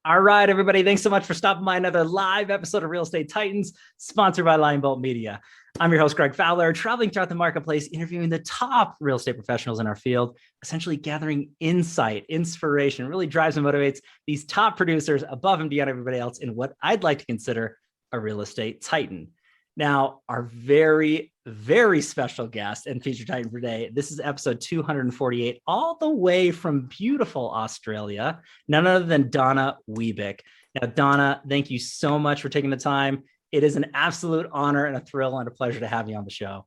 All right, everybody. Thanks so much for stopping by another live episode of Real Estate Titans, sponsored by Lionbolt Media. I'm your host, Greg Fowler, traveling throughout the marketplace, interviewing the top real estate professionals in our field, essentially gathering insight, inspiration, really drives and motivates these top producers above and beyond everybody else in what I'd like to consider a real estate titan. Now, our very, very special guest and featured titan for today, this is episode 248, all the way from beautiful Australia, none other than Donna Webeck. Now, Donna, thank you so much for taking the time. It is an absolute honor and a thrill and a pleasure to have you on the show.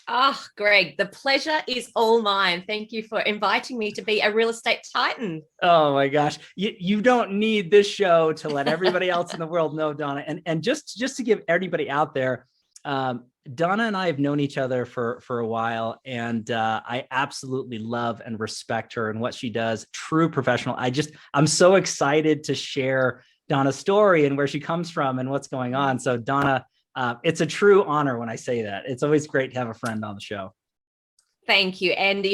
Oh, Greg, the pleasure is all mine. Thank you for inviting me to be a real estate titan. Oh my gosh. You don't need this show to let everybody else in the world know, Donna. And just to give everybody out there, Donna and I have known each other for a while, and I absolutely love and respect her and what she does. True professional. I'm so excited to share Donna's story and where she comes from and what's going on. So Donna, it's a true honor when I say that. It's always great to have a friend on the show. Thank you. And,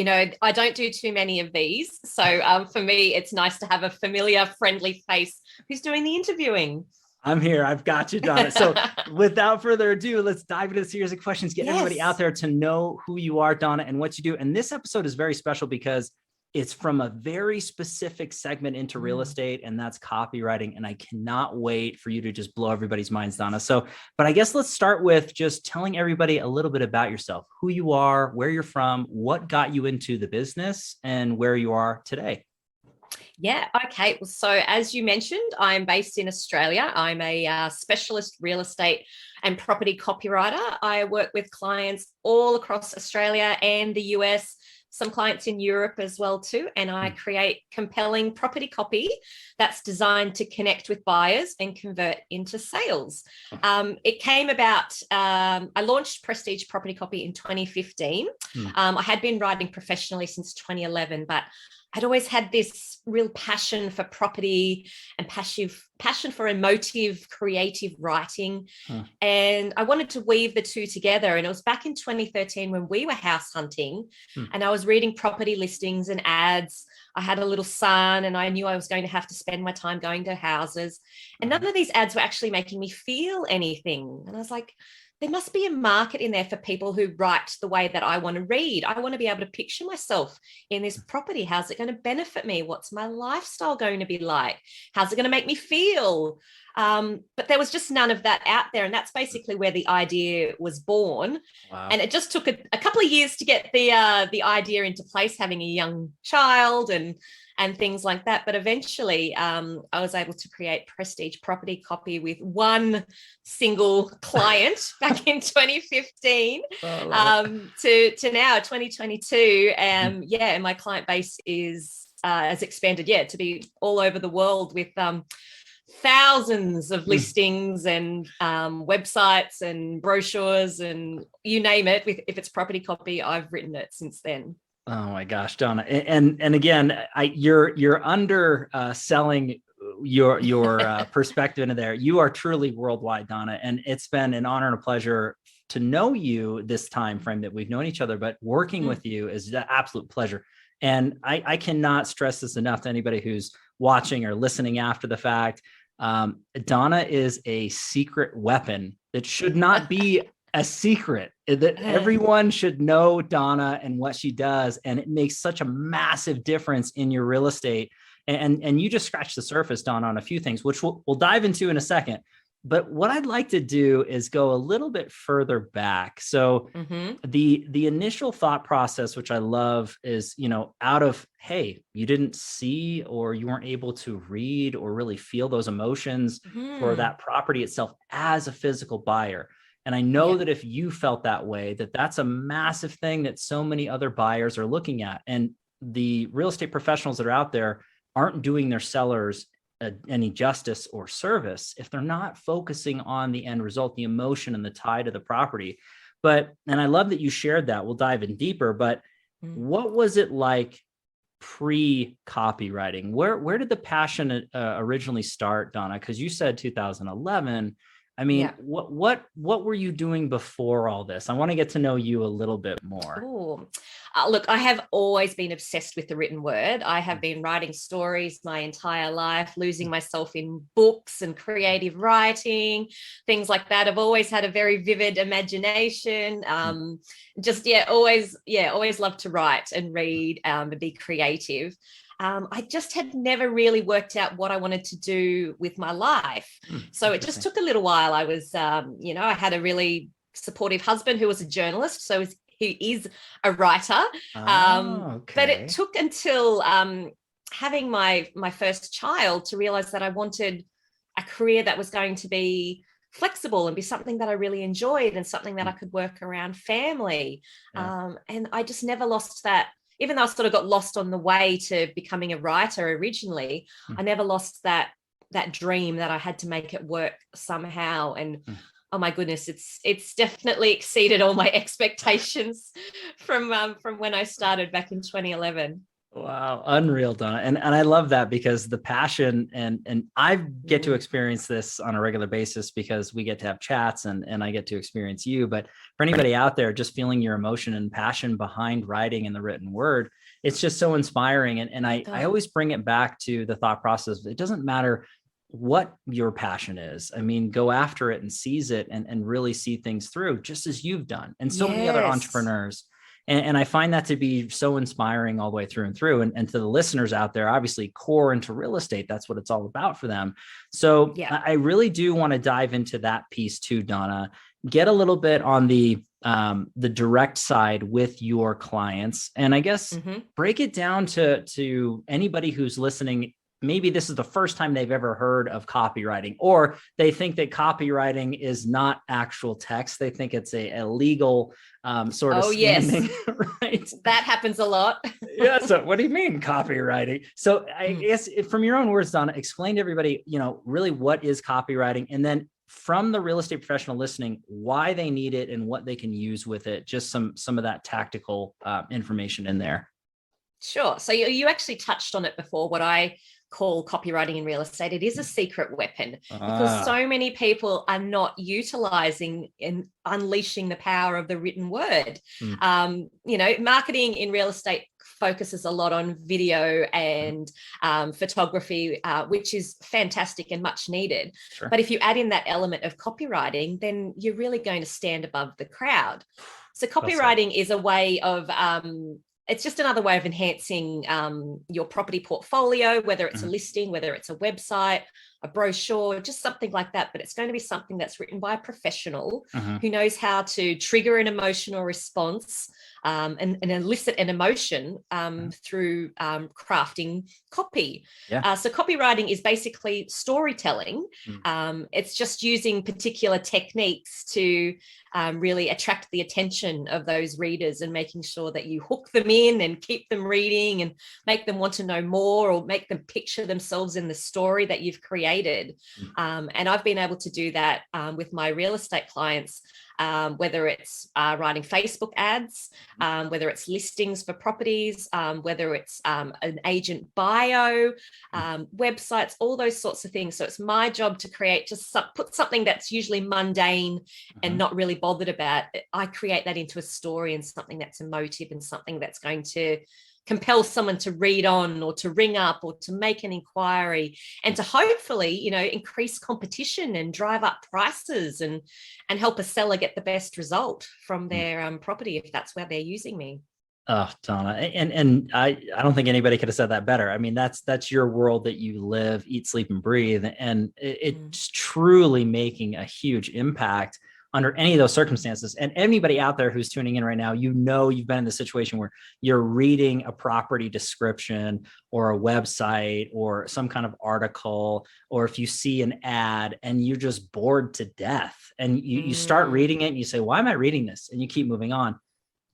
I don't do too many of these. So for me, it's nice to have a familiar, friendly face who's doing the interviewing. I'm here. I've got you, Donna. So without further ado, let's dive into a series of questions, get everybody out there to know who you are, Donna, and what you do. And this episode is very special because it's from a very specific segment into real estate, and that's copywriting. And I cannot wait for you to just blow everybody's minds, Donna. But I guess let's start with just telling everybody a little bit about yourself, who you are, where you're from, what got you into the business, and where you are today. Yeah. Okay. So as you mentioned, I'm based in Australia. I'm a specialist real estate and property copywriter. I work with clients all across Australia and the US, some clients in Europe as well too. And I create compelling property copy that's designed to connect with buyers and convert into sales. It came about, I launched Prestige Property Copy in 2015. I had been writing professionally since 2011, but I'd always had this real passion for property and passion for emotive, creative writing. And I wanted to weave the two together. And it was back in 2013 when we were house hunting and I was reading property listings and ads. I had a little son and I knew I was going to have to spend my time going to houses. And none of these ads were actually making me feel anything. And I was like, there must be a market in there for people who write the way that I want to read. I want to be able to picture myself in this property. How's it going to benefit me? What's my lifestyle going to be like? How's it going to make me feel? But there was just none of that out there. And that's basically where the idea was born. Wow. And it just took a couple of years to get the idea into place, having a young child and things like that. But eventually I was able to create Prestige Property Copy with one single client back in 2015 to now 2022. And my client base has expanded, to be all over the world with thousands of listings and websites and brochures and you name it. If it's property copy, I've written it since then. Oh my gosh, Donna. And again, you're underselling your perspective into there. You are truly worldwide, Donna. And it's been an honor and a pleasure to know you this time frame that we've known each other, but working with you is an absolute pleasure. And I cannot stress this enough to anybody who's watching or listening after the fact. Donna is a secret weapon that should not be a secret, that everyone should know Donna and what she does. And it makes such a massive difference in your real estate. And you just scratched the surface, Donna, on a few things, which we'll dive into in a second. But what I'd like to do is go a little bit further back. So the initial thought process, which I love, is, out of, hey, you didn't see or you weren't able to read or really feel those emotions for that property itself as a physical buyer. And I know that if you felt that way, that's a massive thing that so many other buyers are looking at. And the real estate professionals that are out there aren't doing their sellers any justice or service if they're not focusing on the end result, the emotion and the tie to the property. And I love that you shared that. We'll dive in deeper, but what was it like pre-copywriting? Where did the passion originally start, Donna? Because you said 2011. I mean, what were you doing before all this? I want to get to know you a little bit more. Ooh. Look, I have always been obsessed with the written word. I have been writing stories my entire life, losing myself in books and creative writing, things like that. I've always had a very vivid imagination. Always loved to write and read and be creative. I just had never really worked out what I wanted to do with my life. So it just took a little while. I was, I had a really supportive husband who was a journalist. So he is a writer. But it took until having my first child to realize that I wanted a career that was going to be flexible and be something that I really enjoyed and something that I could work around family. And I just never lost that. Even though I sort of got lost on the way to becoming a writer originally, I never lost that dream that I had to make it work somehow. And oh my goodness, it's definitely exceeded all my expectations from when I started back in 2011. Wow, unreal, Donna. And I love that, because the passion, and I get to experience this on a regular basis because we get to have chats and I get to experience you. But for anybody out there just feeling your emotion and passion behind writing and the written word, it's just so inspiring. And I always bring it back to the thought process. It doesn't matter what your passion is. I mean, go after it and seize it and really see things through, just as you've done, and so many other entrepreneurs. And I find that to be so inspiring all the way through and through. And to the listeners out there, obviously core into real estate, that's what it's all about for them. So I really do want to dive into that piece too, Donna. Get a little bit on the direct side with your clients. And I guess break it down to anybody who's listening. Maybe this is the first time they've ever heard of copywriting, or they think that copywriting is not actual text. They think it's a legal sort of standing, right? That happens a lot. So what do you mean copywriting? So I guess from your own words, Donna, explain to everybody, really what is copywriting, and then from the real estate professional listening, why they need it and what they can use with it. Just some of that tactical information in there. Sure. So you actually touched on it before, what I call copywriting in real estate. It is a secret weapon because so many people are not utilizing and unleashing the power of the written word. Marketing in real estate focuses a lot on video and photography, which is fantastic and much needed. Sure. But if you add in that element of copywriting, then you're really going to stand above the crowd. So copywriting is a way of it's just another way of enhancing your property portfolio, whether it's a listing, whether it's a website, a brochure, just something like that. But it's going to be something that's written by a professional who knows how to trigger an emotional response and elicit an emotion through crafting copy. So copywriting is basically storytelling. It's just using particular techniques to really attract the attention of those readers and making sure that you hook them in and keep them reading and make them want to know more, or make them picture themselves in the story that you've created. And I've been able to do that with my real estate clients, whether it's writing Facebook ads, whether it's listings for properties, whether it's an agent bio, websites, all those sorts of things. So it's my job to create, put something that's usually mundane and not really bothered about. I create that into a story and something that's emotive and something that's going to compel someone to read on, or to ring up, or to make an inquiry, and to hopefully, increase competition and drive up prices and help a seller get the best result from their property if that's where they're using me. Oh, Donna, and I don't think anybody could have said that better. I mean, that's your world that you live, eat, sleep, and breathe, and it's truly making a huge impact under any of those circumstances. And anybody out there who's tuning in right now, you've been in the situation where you're reading a property description or a website or some kind of article, or if you see an ad and you're just bored to death and you start reading it and you say, why am I reading this? And you keep moving on.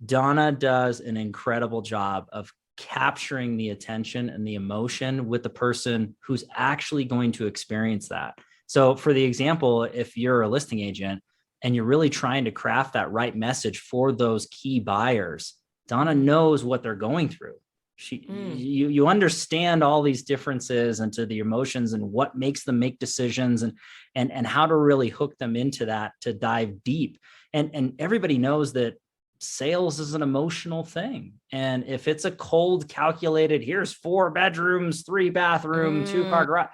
Donna does an incredible job of capturing the attention and the emotion with the person who's actually going to experience that. So for the example, if you're a listing agent and you're really trying to craft that right message for those key buyers, Donna knows what they're going through. You understand all these differences and to the emotions and what makes them make decisions and how to really hook them into that, to dive deep. And everybody knows that sales is an emotional thing. And if it's a cold calculated, here's 4 bedrooms, 3 bathroom, 2-car garage,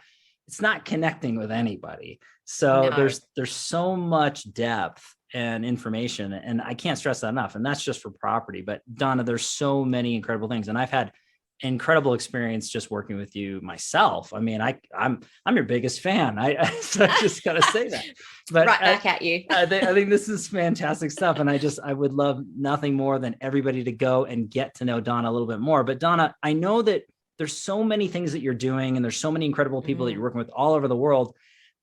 it's not connecting with anybody. So there's so much depth and information, and I can't stress that enough. And that's just for property. But Donna, there's so many incredible things, and I've had incredible experience just working with you myself. I mean, I'm your biggest fan. I just gotta say that. But right back at you. I think this is fantastic stuff, and I would love nothing more than everybody to go and get to know Donna a little bit more. But Donna, I know that there's so many things that you're doing, and there's so many incredible people that you're working with all over the world.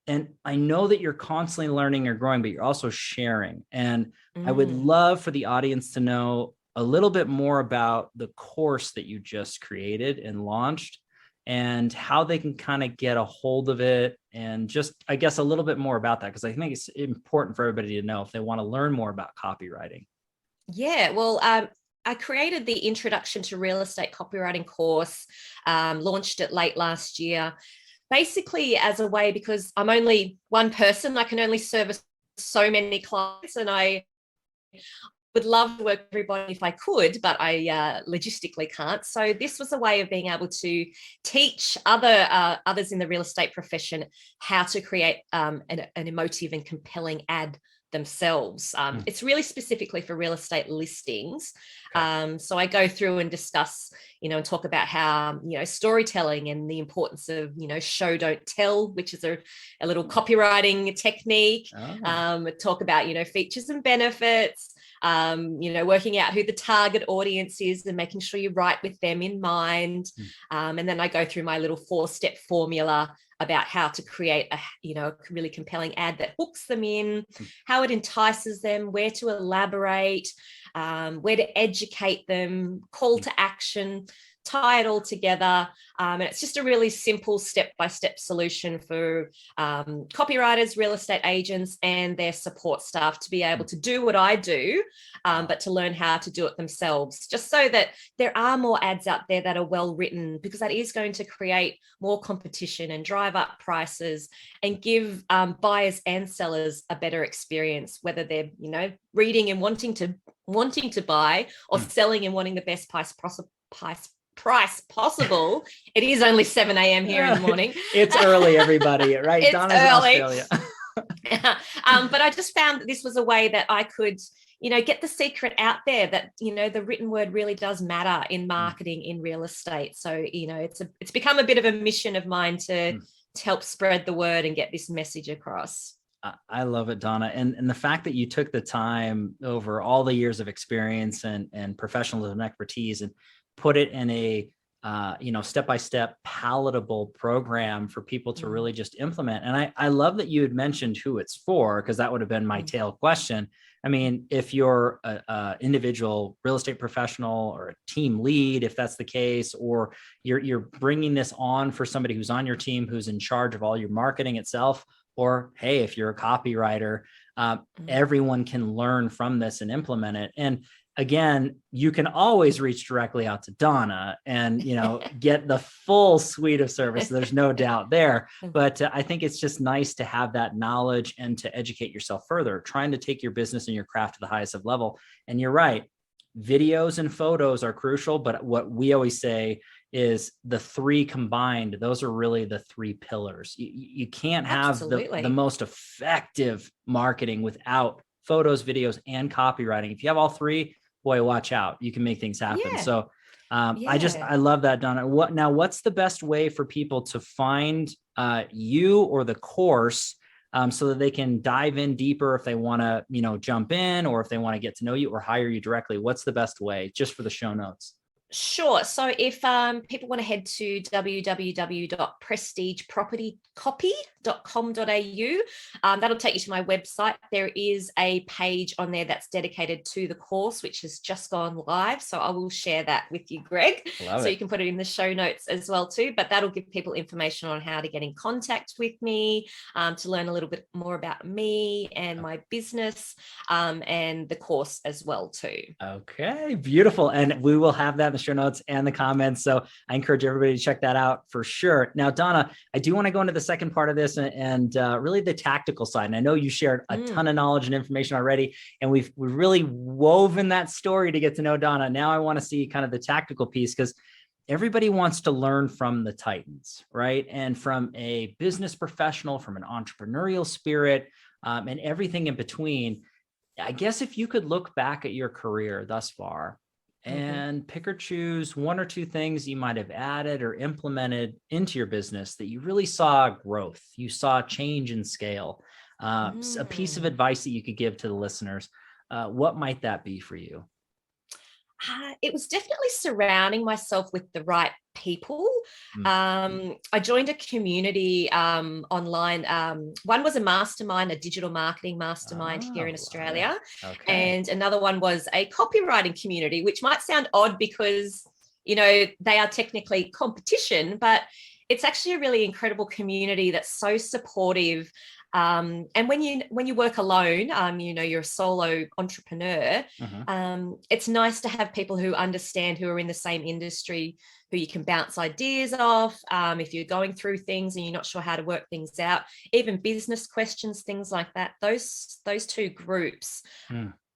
And I know that you're constantly learning or growing, but you're also sharing. And I would love for the audience to know a little bit more about the course that you just created and launched, and how they can kind of get a hold of it, and just, I guess, a little bit more about that, because I think it's important for everybody to know if they want to learn more about copywriting. Yeah, well, I created the Introduction to Real Estate Copywriting course, launched it late last year, basically as a way, because I'm only one person, I can only service so many clients, and I would love to work with everybody if I could, but I logistically can't. So this was a way of being able to teach others in the real estate profession how to create an emotive and compelling ad themselves. It's really specifically for real estate listings. Okay. So I go through and discuss, and talk about how, storytelling and the importance of, show, don't tell, which is a little copywriting technique. Talk about, features and benefits, working out who the target audience is and making sure you write with them in mind. And then I go through my little 4-step formula about how to create a really compelling ad that hooks them in, how it entices them, where to elaborate, where to educate them, call to action, tie it all together. And it's just a really simple step-by-step solution for copywriters, real estate agents, and their support staff to be able to do what I do, but to learn how to do it themselves, just so that there are more ads out there that are well written, because that is going to create more competition and drive up prices and give buyers and sellers a better experience, whether they're, reading and wanting to buy, or selling and wanting the best price possible. It is only 7 a.m. here in the morning. It's early, everybody, right? It's Donna's early. in Australia. But I just found that this was a way that I could, get the secret out there that, the written word really does matter in marketing in real estate. So, it's become a bit of a mission of mine to help spread the word and get this message across. I love it, Donna. And the fact that you took the time over all the years of experience and professionalism and expertise and put it in a step-by-step palatable program for people to really just implement. And I love that you had mentioned who it's for, because that would have been my tail question. I mean, if you're a individual real estate professional or a team lead, if that's the case, or you're bringing this on for somebody who's on your team, who's in charge of all your marketing itself, or hey, if you're a copywriter, everyone can learn from this and implement it. And again, you can always reach directly out to Donna and, get the full suite of services. There's no doubt there. But I think it's just nice to have that knowledge and to educate yourself further, trying to take your business and your craft to the highest of level. And you're right. Videos and photos are crucial, but what we always say is the 3 combined, those are really the 3 pillars. You can't have the most effective marketing without photos, videos, and copywriting. If you have all 3, boy, watch out. You can make things happen. Yeah. So I love that, Donna. What's the best way for people to find you or the course so that they can dive in deeper if they want to, jump in, or if they want to get to know you or hire you directly? What's the best way, just for the show notes? Sure. So if people want to head to www.prestigepropertycopy.com.au, that'll take you to my website. There is a page on there that's dedicated to the course, which has just gone live. So I will share that with you, Greg. So you can put it in the show notes as well too. But that'll give people information on how to get in contact with me, to learn a little bit more about me and my business, and the course as well too. Okay, beautiful. And we will have that in the show notes and the comments. So I encourage everybody to check that out for sure. Now, Donna, I do want to go into the second part of this and really the tactical side. And I know you shared a ton of knowledge and information already, and we've really woven that story to get to know Donna. Now I want to see kind of the tactical piece, because everybody wants to learn from the Titans, right? And from a business professional, from an entrepreneurial spirit, and everything in between. I guess if you could look back at your career thus far and pick or choose one or two things you might have added or implemented into your business that you really saw growth, you saw change in scale, a piece of advice that you could give to the listeners, what might that be for you? It was definitely surrounding myself with the right people. I joined a community online. One was a mastermind, a digital marketing mastermind here in Australia. And another one was a copywriting community, which might sound odd because, they are technically competition, but it's actually a really incredible community that's so supportive. And when you work alone, you're a solo entrepreneur, it's nice to have people who understand, who are in the same industry, who you can bounce ideas off. If you're going through things and you're not sure how to work things out, even business questions, things like that, those two groups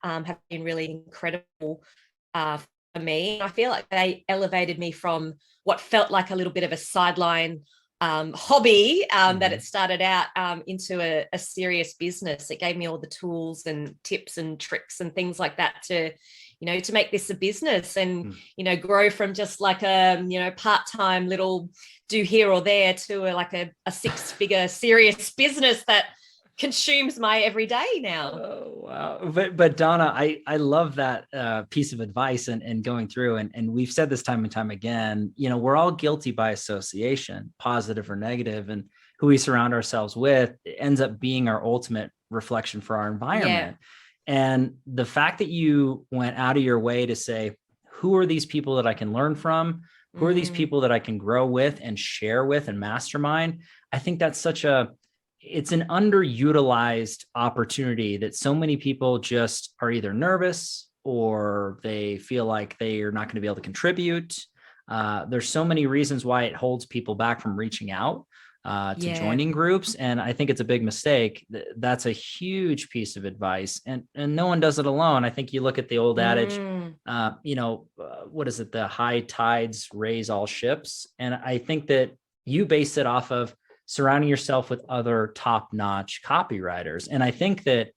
have been really incredible for me. I feel like they elevated me from what felt like a little bit of a sideline hobby that it started out into a serious business. It gave me all the tools and tips and tricks and things like that to make this a business and, grow from just like a, part-time little do here or there to a six-figure serious business that consumes my everyday now. Oh, wow. But Donna, I love that piece of advice and going through, and we've said this time and time again, we're all guilty by association, positive or negative, and who we surround ourselves with ends up being our ultimate reflection for our environment. And the fact that you went out of your way to say, who are these people that I can learn from? Who are these people that I can grow with and share with and mastermind? I think that's it's an underutilized opportunity that so many people just are either nervous or they feel like they are not going to be able to contribute. There's so many reasons why it holds people back from reaching out to joining groups. And I think it's a big mistake. That's a huge piece of advice. And no one does it alone. I think you look at the old adage, what is it? The high tides raise all ships. And I think that you base it off of surrounding yourself with other top-notch copywriters. And I think that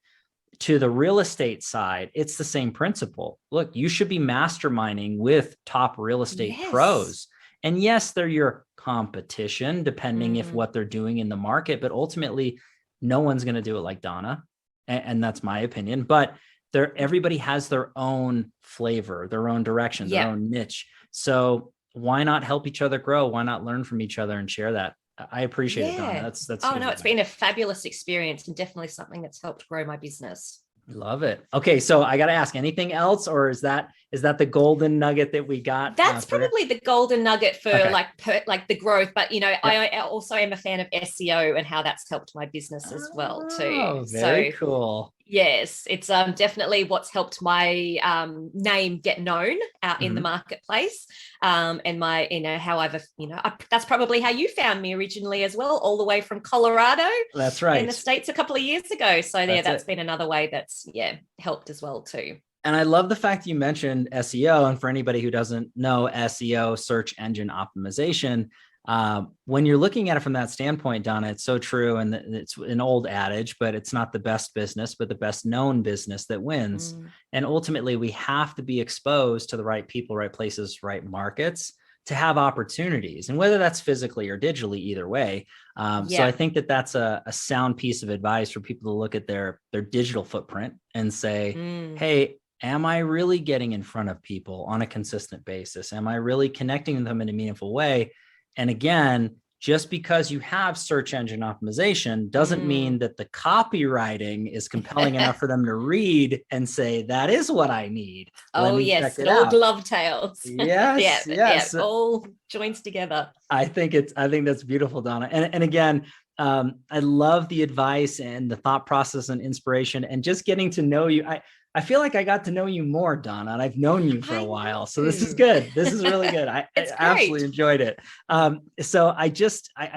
to the real estate side, it's the same principle. Look, you should be masterminding with top real estate pros. And yes, they're your competition, depending if what they're doing in the market, but ultimately no one's going to do it like Donna. And that's my opinion, but everybody has their own flavor, their own direction, their own niche. So why not help each other grow? Why not learn from each other and share that? I appreciate it, Donna. That's oh no, it's been a fabulous experience and definitely something that's helped grow my business. Love it. Okay, so I got to ask, anything else, or is that the golden nugget that we got? That's probably the golden nugget for like the growth. But I also am a fan of SEO and how that's helped my business as well too. Oh, very cool. Yes, it's definitely what's helped my name get known out in the marketplace, and my how I've that's probably how you found me originally as well, all the way from Colorado. That's right, in the States a couple of years ago. So that's been another way that's helped as well too. And I love the fact you mentioned SEO. And for anybody who doesn't know SEO, search engine optimization, when you're looking at it from that standpoint, Donna, it's so true. And it's an old adage, but it's not the best business, but the best known business that wins. And ultimately, we have to be exposed to the right people, right places, right markets to have opportunities. And whether that's physically or digitally, either way. So I think that's a sound piece of advice for people to look at their digital footprint and say, hey, am I really getting in front of people on a consistent basis? Am I really connecting with them in a meaningful way? And again, just because you have search engine optimization doesn't mean that the copywriting is compelling enough for them to read and say, that is what I need. Oh, yes. It all dovetails. Yes. Yes. All joins together. I think that's beautiful, Donna. And again, I love the advice and the thought process and inspiration and just getting to know you. I feel like I got to know you more, Donna, and I've known you for a while. So this is know. good. This is really good. I It's absolutely great. enjoyed it. So I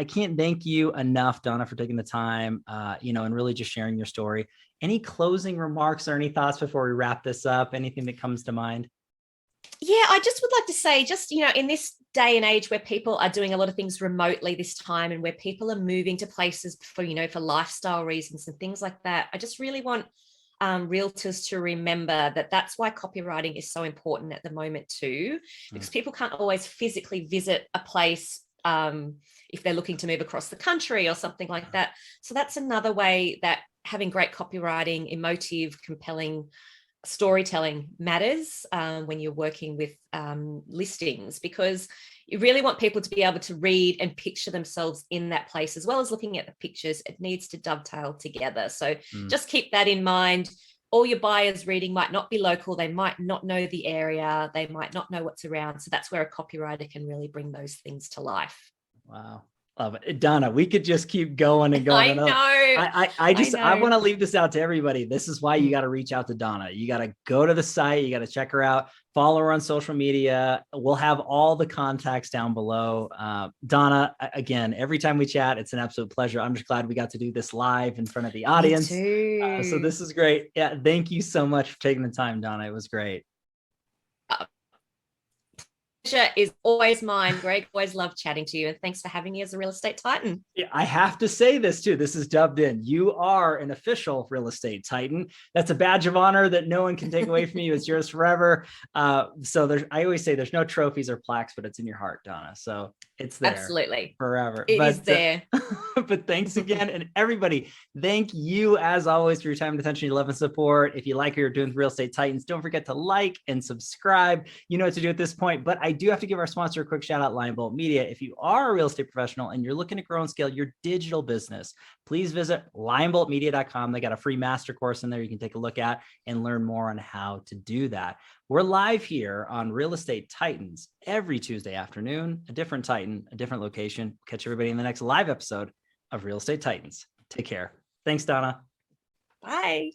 can't thank you enough, Donna, for taking the time, and really just sharing your story. Any closing remarks or any thoughts before we wrap this up? Anything that comes to mind? Yeah, I just would like to say, just, in this day and age where people are doing a lot of things remotely this time, and where people are moving to places for lifestyle reasons and things like that, I just really want realtors to remember that that's why copywriting is so important at the moment too, because people can't always physically visit a place if they're looking to move across the country or something like that. So that's another way that having great copywriting, emotive, compelling storytelling matters when you're working with listings, because you really want people to be able to read and picture themselves in that place, as well as looking at the pictures. It needs to dovetail together. So just keep that in mind. All your buyers reading might not be local. They might not know the area. They might not know what's around. So that's where a copywriter can really bring those things to life. Wow. Love it. Donna, we could just keep going and going. I know. I want to leave this out to everybody. This is why you got to reach out to Donna. You got to go to the site. You got to check her out, follow her on social media. We'll have all the contacts down below. Donna, again, every time we chat, it's an absolute pleasure. I'm just glad we got to do this live in front of the audience. Me too. So this is great. Yeah. Thank you so much for taking the time, Donna. It was great. Is always mine, Greg. Always love chatting to you, and thanks for having me as a real estate titan. Yeah, I have to say this too. This is dubbed in. You are an official real estate titan. That's a badge of honor that no one can take away from you. It's yours forever. So I always say there's no trophies or plaques, but it's in your heart, Donna. So it's there. Absolutely. Forever. It is there. But thanks again. And everybody, thank you as always for your time and attention, your love and support. If you like what you're doing with Real Estate Titans, don't forget to like and subscribe. You know what to do at this point, but I do have to give our sponsor a quick shout out, Lionbolt Media. If you are a real estate professional and you're looking to grow and scale your digital business, please visit lionboltmedia.com. They got a free master course in there you can take a look at and learn more on how to do that. We're live here on Real Estate Titans every Tuesday afternoon, a different Titan, a different location. Catch everybody in the next live episode of Real Estate Titans. Take care. Thanks, Donna. Bye.